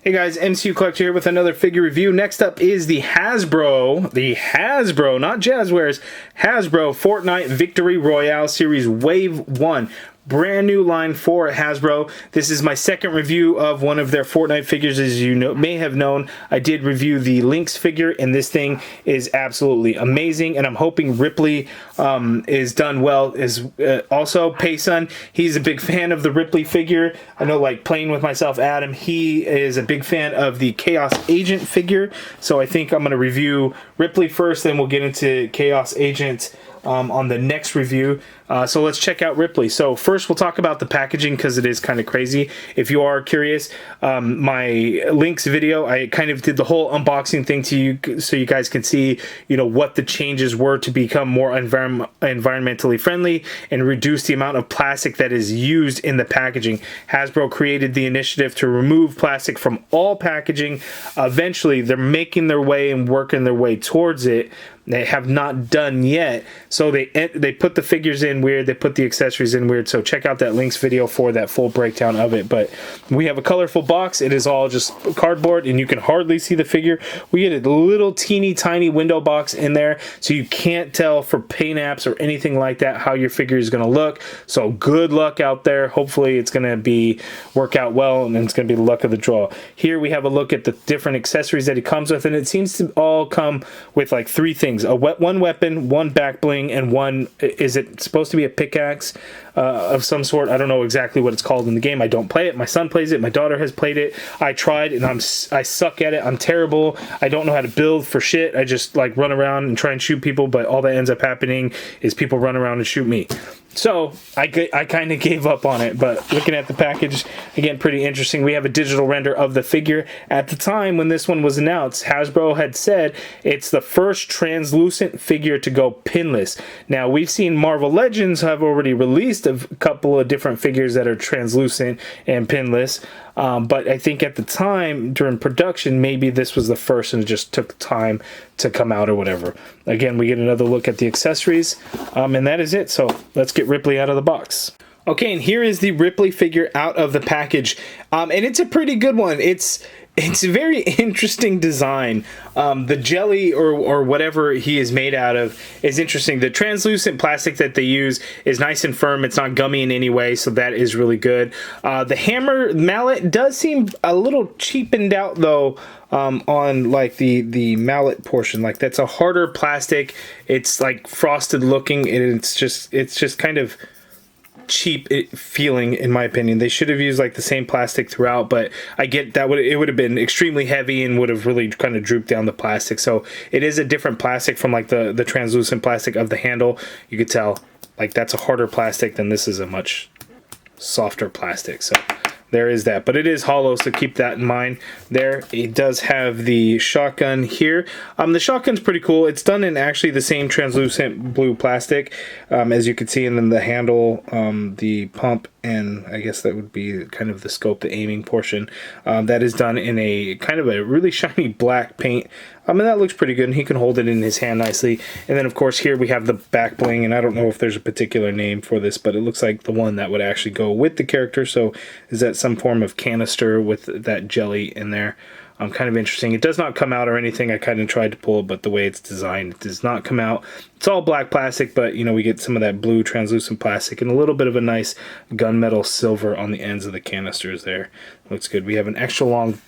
Hey guys, MCU Collector here with another figure review. Next up is the Hasbro, not Jazzwares, Hasbro Fortnite Victory Royale Series Wave 1. Brand new line for Hasbro. This is my second review of one of their Fortnite figures. As you may have known, I did review the Lynx figure, and this thing is absolutely amazing. And I'm hoping Rippley is done well. Also, Payson, he's a big fan of the Rippley figure. I know, like playing with myself, Adam, he is a big fan of the Chaos Agent figure. So I think I'm going to review Rippley first, then we'll get into Chaos Agent on the next review. So let's check out Rippley. So first we'll talk about the packaging because it is kind of crazy. If you are curious, my Lynx video, I kind of did the whole unboxing thing to you so you guys can see, you know, what the changes were to become more environmentally friendly and reduce the amount of plastic that is used in the packaging. Hasbro created the initiative to remove plastic from all packaging. Eventually, they're making their way and working their way towards it. They have not done yet, so they put the figures in weird, they put the accessories in weird, so check out that Lynx video for that full breakdown of it. But we have a colorful box. It is all just cardboard, and you can hardly see the figure. We get a little teeny tiny window box in there, so you can't tell for paint apps or anything like that how your figure is going to look. So good luck out there. Hopefully it's going to work out well, and it's going to be the luck of the draw. Here we have a look at the different accessories that he comes with, and it seems to all come with like three things. One weapon, one back bling, and one, is it supposed to be a pickaxe of some sort? I don't know exactly what it's called in the game. I don't play it. My son plays it. My daughter has played it. I tried, and I suck at it. I'm terrible. I don't know how to build for shit. I just like run around and try and shoot people, but all that ends up happening is people run around and shoot me. So I kind of gave up on it, but looking at the package, again, pretty interesting. We have a digital render of the figure. At the time when this one was announced, Hasbro had said it's the first translucent figure to go pinless. Now, we've seen Marvel Legends have already released a couple of different figures that are translucent and pinless. But I think at the time, during production, maybe this was the first and it just took time to come out or whatever. Again, we get another look at the accessories, and that is it. So let's get Rippley out of the box. Okay, and here is the Rippley figure out of the package, and it's a pretty good one. It's a very interesting design. The jelly or whatever he is made out of is interesting. The translucent plastic that they use is nice and firm. It's not gummy in any way, so that is really good. The hammer mallet does seem a little cheapened out though, on like the mallet portion. Like that's a harder plastic. It's like frosted looking, and it's just kind of cheap feeling, in my opinion. They should have used like the same plastic throughout, but I get that it would have been extremely heavy and would have really kind of drooped down the plastic. So it is a different plastic from like the translucent plastic of the handle. You could tell like that's a harder plastic than this is a much softer plastic. So there is that, but it is hollow, so keep that in mind. There, it does have the shotgun here. The shotgun's pretty cool. It's done in actually the same translucent blue plastic, as you can see, and then the handle, the pump, and I guess that would be kind of the scope, the aiming portion. That is done in a kind of a really shiny black paint. And that looks pretty good, and he can hold it in his hand nicely. And then, of course, here we have the back bling, and I don't know if there's a particular name for this, but it looks like the one that would actually go with the character. So is that some form of canister with that jelly in there? Kind of interesting. It does not come out or anything. I kind of tried to pull it, but the way it's designed, it does not come out. It's all black plastic, but you know, we get some of that blue translucent plastic and a little bit of a nice gunmetal silver on the ends of the canisters there. Looks good. We have an extra long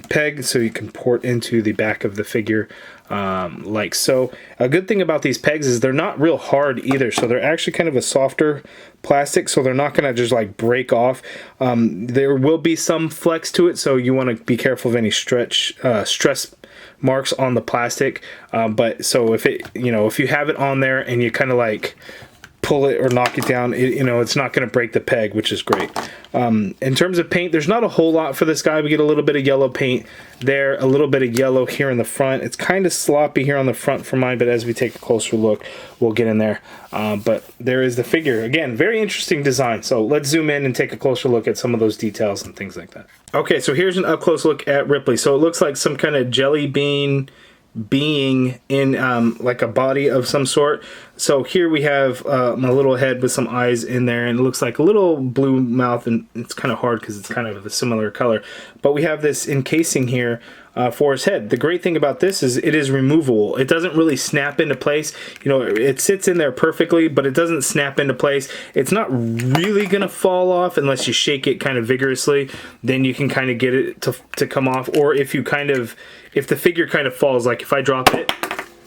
peg so you can port into the back of the figure like so. A good thing about these pegs is they're not real hard either, so they're actually kind of a softer plastic, so they're not going to just like break off. There will be some flex to it, so you want to be careful of any stress marks on the plastic. But so if you have it on there and you kind of like pull it or knock it down, it's not going to break the peg, which is great. In terms of paint, there's not a whole lot for this guy. We get a little bit of yellow paint there, a little bit of yellow here in the front. It's kind of sloppy here on the front for mine, but as we take a closer look, we'll get in there. But there is the figure. Again, very interesting design. So let's zoom in and take a closer look at some of those details and things like that. Okay, so here's an up-close look at Rippley. So it looks like some kind of jelly bean being in like a body of some sort. So here we have my little head with some eyes in there, and it looks like a little blue mouth, and it's kind of hard because it's kind of a similar color. But we have this encasing here for his head. The great thing about this is it is removable. It doesn't really snap into place. You know, it sits in there perfectly, but it doesn't snap into place. It's not really gonna fall off unless you shake it kind of vigorously. Then you can kind of get it to come off. Or if you if the figure kind of falls, like if I drop it,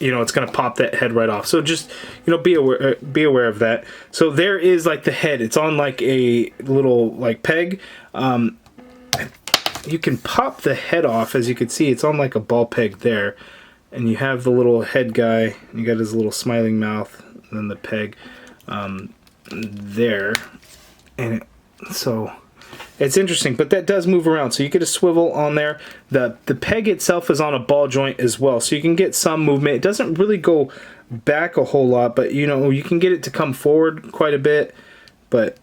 you know, it's gonna pop that head right off. So just, you know, be aware of that. So there is like the head. It's on like a little like peg. You can pop the head off, as you can see. It's on like a ball peg there, and you have the little head guy. You got his little smiling mouth, and then the peg there, and so it's interesting. But that does move around, so you get a swivel on there. The peg itself is on a ball joint as well, so you can get some movement. It doesn't really go back a whole lot, but you know, you can get it to come forward quite a bit. But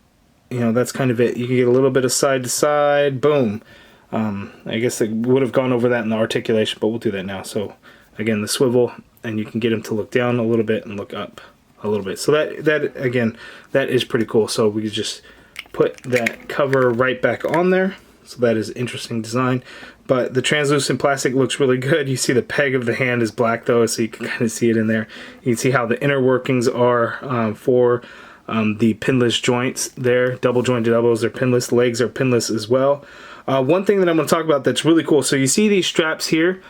you know, that's kind of it. You can get a little bit of side to side. Boom. I guess it would have gone over that in the articulation, but we'll do that now. So again, the swivel, and you can get him to look down a little bit and look up a little bit. So that again, that is pretty cool. So we just put that cover right back on there. So that is interesting design. But the translucent plastic looks really good. You see the peg of the hand is black though, so you can kind of see it in there. You can see how the inner workings are for the pinless joints there. Double jointed elbows, they're pinless. Legs are pinless as well. One thing that I'm going to talk about that's really cool. So you see these straps here.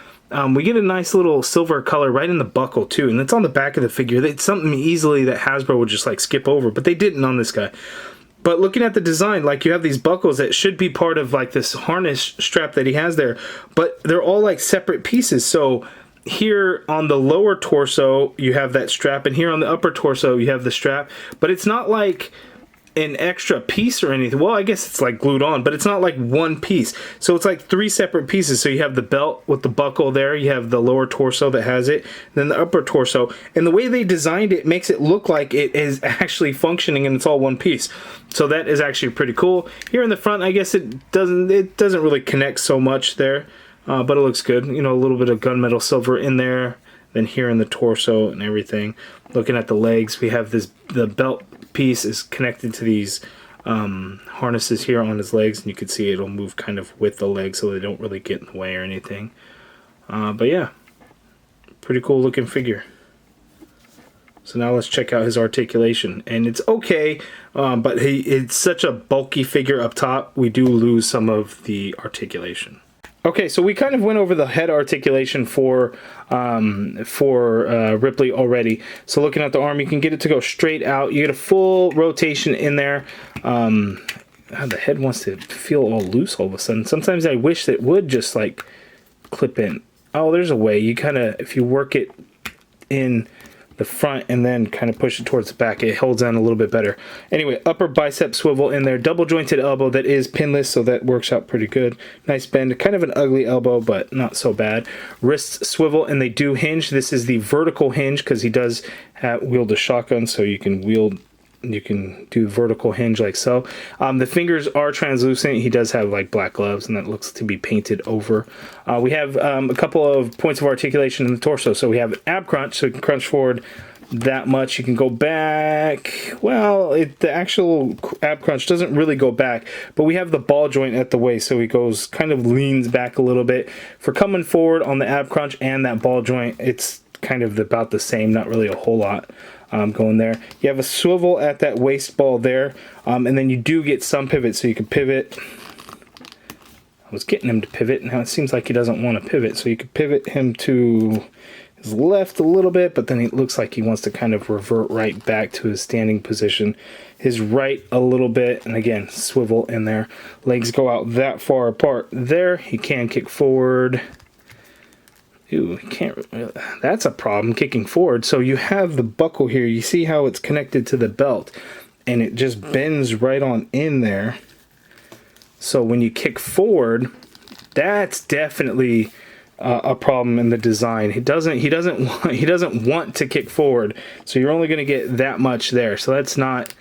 We get a nice little silver color right in the buckle too, and it's on the back of the figure. It's something easily that Hasbro would just like skip over, but they didn't on this guy. But looking at the design, like you have these buckles that should be part of like this harness strap that he has there, but they're all like separate pieces. So here on the lower torso you have that strap, and here on the upper torso you have the strap, but it's not like an extra piece or anything. Well, I guess it's like glued on, but it's not like one piece. So it's like three separate pieces. So you have the belt with the buckle there, you have the lower torso that has it, then the upper torso. And the way they designed it makes it look like it is actually functioning and it's all one piece. So that is actually pretty cool. Here in the front, I guess it doesn't really connect so much there, but it looks good. You know, a little bit of gunmetal silver in there. Then here in the torso and everything. Looking at the legs, we have the belt piece is connected to these harnesses here on his legs, and you can see it'll move kind of with the legs so they don't really get in the way or anything. But yeah, pretty cool looking figure. So now let's check out his articulation, and it's okay, but it's such a bulky figure up top, we do lose some of the articulation. Okay, so we kind of went over the head articulation for Rippley already. So looking at the arm, you can get it to go straight out. You get a full rotation in there. The head wants to feel all loose all of a sudden. Sometimes I wish that it would just like clip in. Oh, there's a way. You kind of, if you work it in the front and then kind of push it towards the back, it holds on a little bit better. Anyway, upper bicep swivel in there, double jointed elbow that is pinless, so that works out pretty good. Nice bend, kind of an ugly elbow, but not so bad. Wrists swivel, and they do hinge. This is the vertical hinge because he does wield a shotgun, so you can do vertical hinge like so. The fingers are translucent. He does have like black gloves, and that looks to be painted over. We have a couple of points of articulation in the torso. So we have an ab crunch, so you can crunch forward that much. You can go back. Well, the actual ab crunch doesn't really go back, but we have the ball joint at the waist, so he goes kind of leans back a little bit. For coming forward on the ab crunch and that ball joint, it's kind of about the same, not really a whole lot going there. You have a swivel at that waist ball there, and then you do get some pivot, so you can pivot. I was getting him to pivot, now it seems like he doesn't want to pivot, so you could pivot him to his left a little bit, but then it looks like he wants to kind of revert right back to his standing position. His right a little bit, and again, swivel in there. Legs go out that far apart there. He can kick forward. Ooh, can't. That's a problem, kicking forward. So you have the buckle here. You see how it's connected to the belt, and it just bends right on in there. So when you kick forward, that's definitely a problem in the design. He doesn't want to kick forward. So you're only going to get that much there. So that's not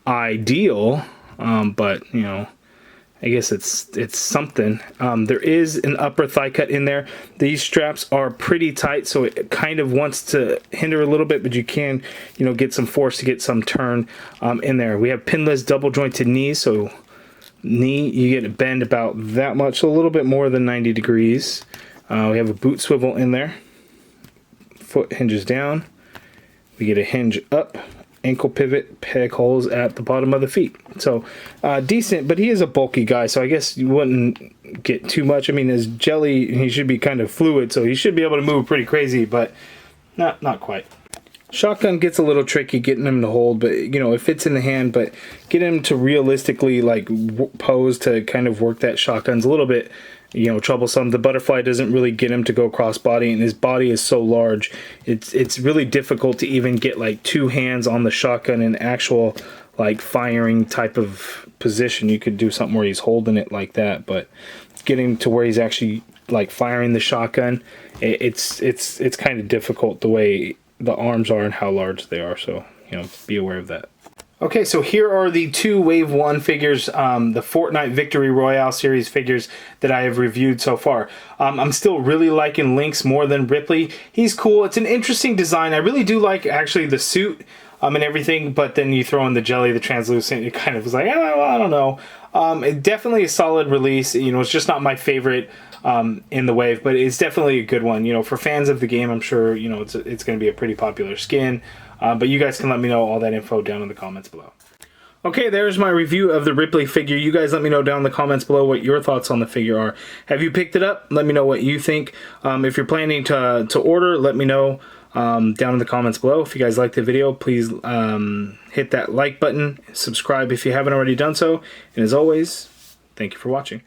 ideal, but you know, I guess it's something. There is an upper thigh cut in there. These straps are pretty tight, so it kind of wants to hinder a little bit, but you can, you know, get some force to get some turn in there. We have pinless double jointed knees, so knee, you get a bend about that much, so a little bit more than 90 degrees. We have a boot swivel in there. Foot hinges down. We get a hinge up. Ankle pivot, peg holes at the bottom of the feet. So decent, but he is a bulky guy, so I guess you wouldn't get too much. I mean, his jelly, he should be kind of fluid, so he should be able to move pretty crazy, but not quite. Shotgun gets a little tricky getting him to hold, but you know, it fits in the hand, but get him to realistically like pose to kind of work that shotgun's a little bit, you know, troublesome. The butterfly doesn't really get him to go cross body, and his body is so large, it's really difficult to even get like two hands on the shotgun in actual like firing type of position. You could do something where he's holding it like that, but getting to where he's actually like firing the shotgun, it's kind of difficult the way the arms are and how large they are, so you know, be aware of that. Okay, so here are the two Wave 1 figures, the Fortnite Victory Royale series figures that I have reviewed so far. I'm still really liking Lynx more than Rippley. He's cool. It's an interesting design. I really do like, actually, the suit and everything, but then you throw in the jelly, the translucent, it kind of was like, oh, I don't know. It definitely a solid release. You know, it's just not my favorite in the wave, but it's definitely a good one. You know, for fans of the game, I'm sure, you know, it's going to be a pretty popular skin. But you guys can let me know all that info down in the comments below. Okay, there's my review of the Rippley figure. You guys let me know down in the comments below what your thoughts on the figure are. Have you picked it up? Let me know what you think. If you're planning to order, let me know down in the comments below. If you guys liked the video, please hit that like button, subscribe if you haven't already done so, and as always, thank you for watching.